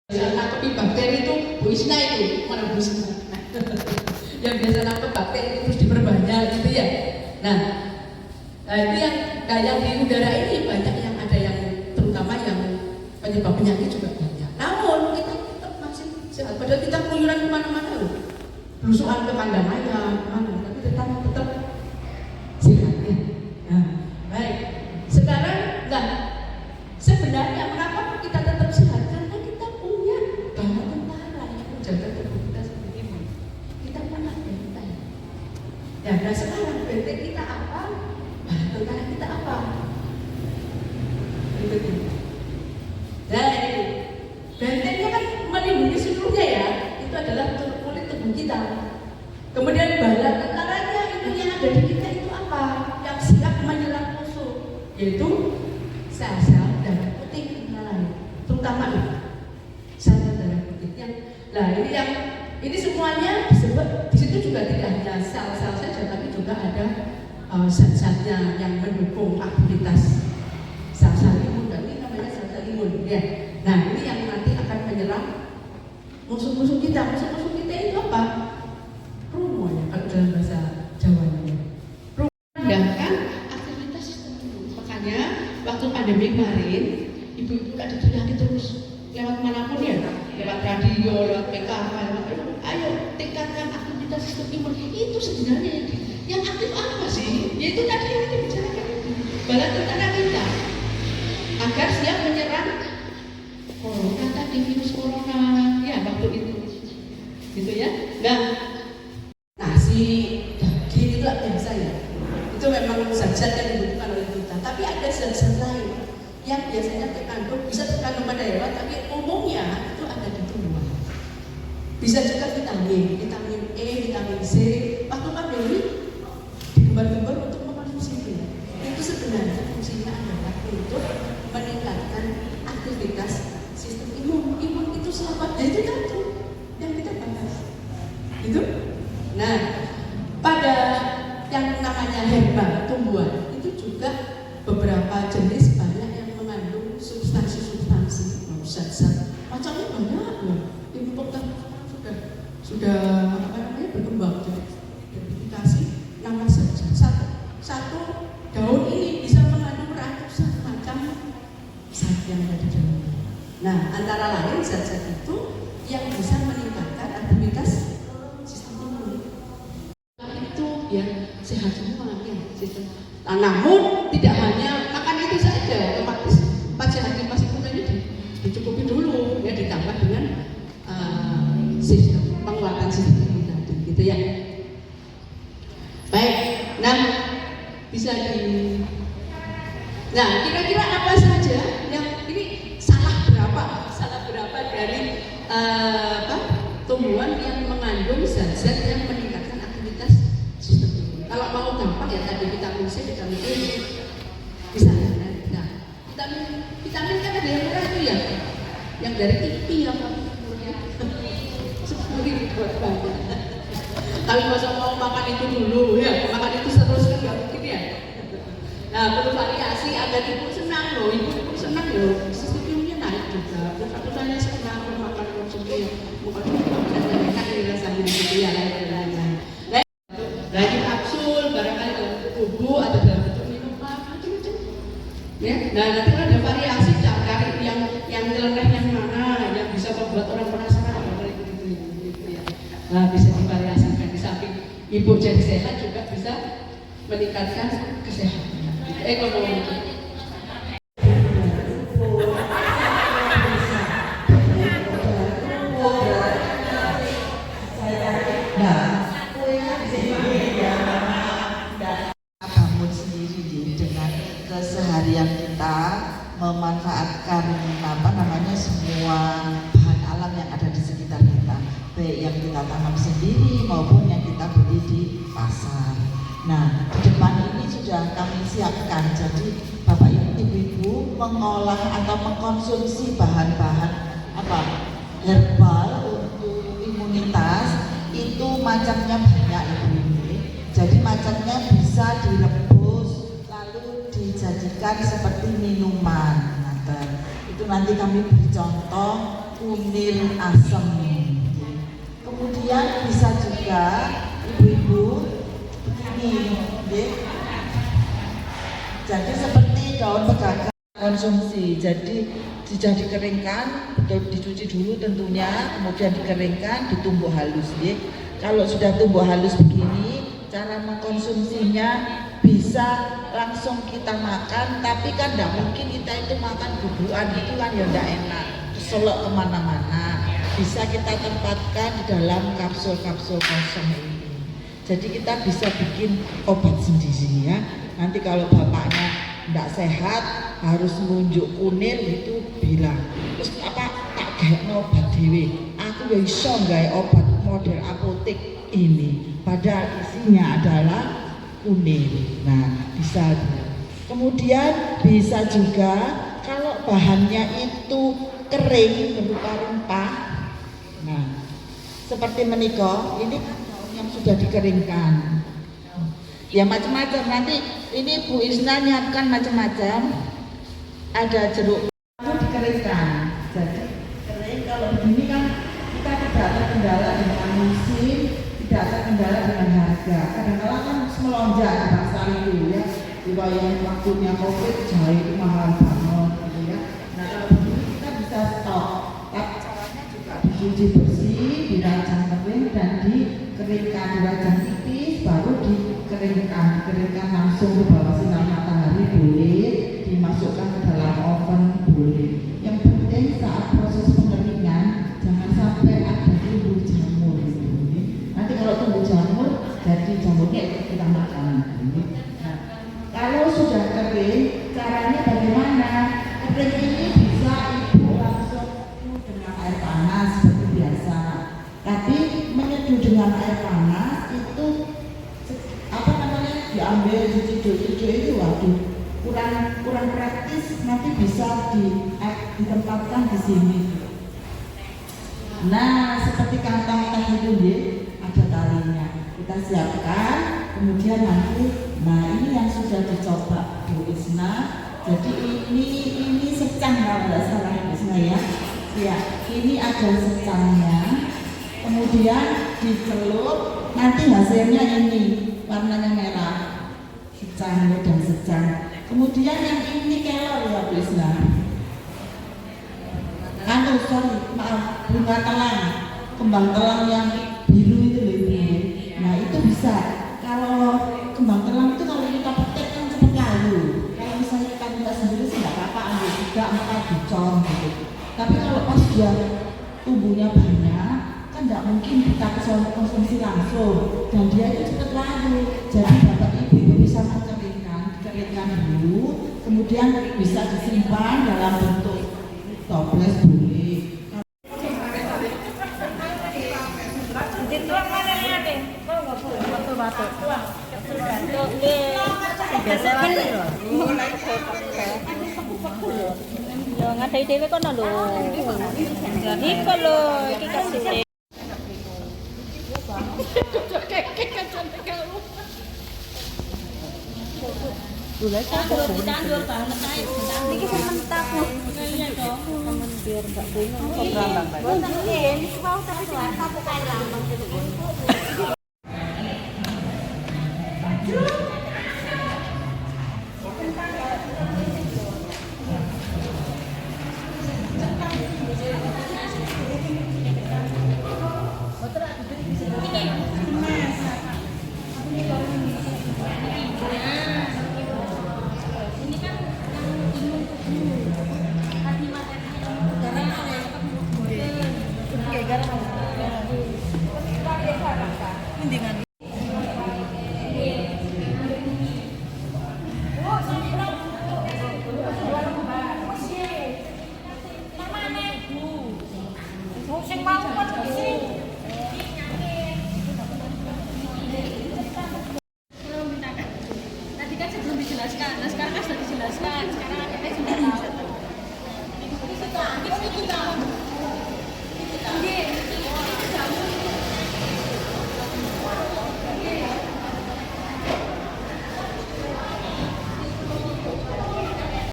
nangkep bakteri itu Bu Isna itu, mana Bu Isna? Yang biasa nangkep bakteri itu terus diperbanyak gitu ya. Nah itu yang di udara ini banyak yang ada yang terutama yang penyebab penyakit juga banyak. Namun kita tetap masih sehat. Padahal kita keluyuran kemana-mana loh, belusukan ke kandang ayam, kemana, tapi tetap sehat ya. Nah, baik. Sekarang sebenarnya mengapa kita tetap sehat? Karena kita punya banyak tentara yang menjaga tubuh kita seperti ini. Kita punya benteng. Ya, nah sekarang benteng kita apa? Tentara kita apa? Itu. Nah ini bentengnya kan melindungi seluruhnya ya. Itu adalah kulit tubuh kita. Kemudian bala tentaranya itu yang ada di kita itu apa? Yang siap menyerang musuh, yaitu sel-sel darah putih antara lain, terutama itu sel darah putih yang ini semuanya disebut. Di situ juga tidak hanya sel-sel saja, tapi juga ada zat-zatnya yang mendukung aktivitas sel-sel imun, dan ini namanya sel-sel imun ya. Nah ini yang nanti akan menyerang musuh-musuh kita. Musuh-musuh kita itu apa? Rumo ya kalau dalam bahasa Jawanya. Rumo mendangkan aktivitas sistem imun. Makanya waktu pandemi kemarin ibu-ibu ada teriaki terus lewat manapun ya, lewat radio, lewat PKK, ayo tingkatkan aktivitas sistem imun. Itu sebenarnya yang aktif apa sih? Yaitu tadi yang kita bicarakan itu, bala tentara kita agar siap menyerang corona tadi, virus corona ya waktu itu gitu ya. Nah nasi, daging itu biasa ya, itu memang zat-zat yang dibutuhkan oleh kita. Tapi ada zat-zat lain yang biasanya bisa terkandung pada hewan, tapi umumnya itu ada di tumbuhan. Bisa juga vitamin E, vitamin C. Waktu pandemi digembar-gembar untuk mengkonsumsi itu sebenarnya fungsinya adalah untuk meningkatkan aktivitas sistem imun. Imun itu selamat, itu satu yang kita bahas itu. Nah pada yang namanya herba tumbuhan itu juga beberapa jenis banyak yang mengandung substansi-substansi, zat-zat macamnya banyak loh. Ibu dokter sudah berkembang jadi identifikasi nama zat-zat. Satu daun ini bisa mengandung ratusan macam zat yang ada di dalamnya. Nah antara lain zat-zat itu yang bisa meningkatkan aktivitas sistem imun. Itu biar sehat semua ya sistem. Namun tidak hanya makan itu saja, otomatis pajak aktivitas imun ini dicukupi dulu ya, ditambah dengan sistem penguatan sistem imun tadi gitu ya. Baik, nah bisa nah kira-kira apa saja yang ini salah berapa dari tumbuhan yang mengandung zat-zat yang meningkatkan aktivitas sistem imun. Kalau mau gampang ya tadi vitamin C, vitamin E bisa ya. Nah vitamin kan ada yang murah itu ya, yang dari TV yang murahnya 10.000 buat banget. Tapi masa mau makan itu dulu ya, makan itu terus kan nggak mungkin ya. Nah perlu variasi agar ibu senang loh, ibu senang loh, sistem imunnya naik juga. Terus aku tanya senang makan konsumsi bukan enak rasanya gitu ya, lain-lain. Lagi kapsul barangkali dalam tubuh atau dalam bentuk minuman macam-macam. Ya, nah nanti kan ada variasi, cari yang nyeleneh yang mana yang bisa membuat orang penasaran apa gitu ya. Nah bisa divariasikan, di samping ibu jadi sehat juga bisa meningkatkan kesehatan ekonomi. Keseharian kita memanfaatkan semua bahan alam yang ada di sekitar kita, baik yang kita tanam sendiri maupun yang kita beli di pasar. Nah, di depan ini sudah kami siapkan, jadi Bapak Ibu mengolah atau mengkonsumsi bahan-bahan herbal untuk imunitas itu macamnya banyak Ibu ini. Jadi macamnya bisa direbus lalu dijajikan seperti minuman. Itu nanti kami beri contoh kunir asem. Kemudian bisa juga ibu-ibu begini, nggih. Jadi seperti daun pegagan konsumsi. Jadi sudah dikeringkan, betul dicuci dulu tentunya, kemudian dikeringkan, ditumbuk halus, nggih. Kalau sudah tumbuh halus begini, cara mengkonsumsinya bisa langsung kita makan, tapi kan tidak mungkin kita itu makan bubuan itu kan ya tidak enak, keselok kemana-mana. Bisa kita tempatkan di dalam kapsul-kapsul kosong ini. Jadi kita bisa bikin obat sendiri ya. Nanti kalau bapaknya tidak sehat, harus menunjuk kunir itu bilang, terus apa tak kayak obat dewe. Aku ya iso gawe obat model apotek ini. Padahal isinya adalah kunir. Nah, bisa. Kemudian bisa juga kalau bahannya itu kering berupa rempah. Nah, seperti menikah, ini daun yang sudah dikeringkan. Ya macam-macam. Nanti ini Bu Isna nyiapkan macam-macam. Ada jeruk itu dikeringkan. Jadi kering. Kalau begini kan kita tidak terkendala dengan musim, tidak terkendala dengan harga. Kadang-kadang kan melonjak di pasar itu ya. Di waktunya COVID jahe itu mahal banget gitu ya. Nah kalau begini kita bisa stok. Tapi caranya juga dicuci bersih, dirajang kering dan dikeringkan, dirajang tipis, baru dikeringkan langsung ke bawah sinar matahari boleh, dimasukkan ke dalam oven boleh. Yang penting saat proses pengeringan jangan sampai ada tumbuh jamur gitu. Nanti kalau tumbuh jamur jadi jamurnya itu kita makan. Nah, kalau sudah kering, caranya bagaimana? Kering ini bisa ibu langsung dengan air panas seperti biasa. Tapi menyeduh dengan air panas itu apa namanya? Diambil diciduk-ciduk itu waduh kurang praktis, nanti bisa ditempatkan di sini. Nah, seperti kantong teh itu ya, ada talinya. Kita siapkan, kemudian nanti, nah ini yang sudah dicoba Bu Isna. Jadi ini secang kalau tidak salah Bu Isna ya. Ya, ini ada secangnya. Kemudian dicelup, nanti hasilnya ini warnanya merah. Secang dan secang. Kemudian yang ini kelor ya Bu Isna. Maaf, bunga telang, kembang telang yang biru itu loh. Nah itu bisa. Kalau kembang telang itu kalau kita petik kan cepat layu. Kalau misalnya kita minta sendiri sih nggak apa-apa, ambil 3-4 dicor gitu. Tapi kalau pas dia tumbuhnya banyak, kan nggak mungkin kita konsumsi langsung dan dia itu cepat layu. Jadi bapak ibu bisa dikeringkan dulu, kemudian bisa disimpan dalam bentuk toples boleh. Yo ngadai dhewe kono lho. Iki lho, iki kasih. Gula campur ditandur banget ae. Niki sementak. Iya dong. Temen biar enggak bingung kok rambang. Boten nggih, niku wau tapi sing apa kae rambang.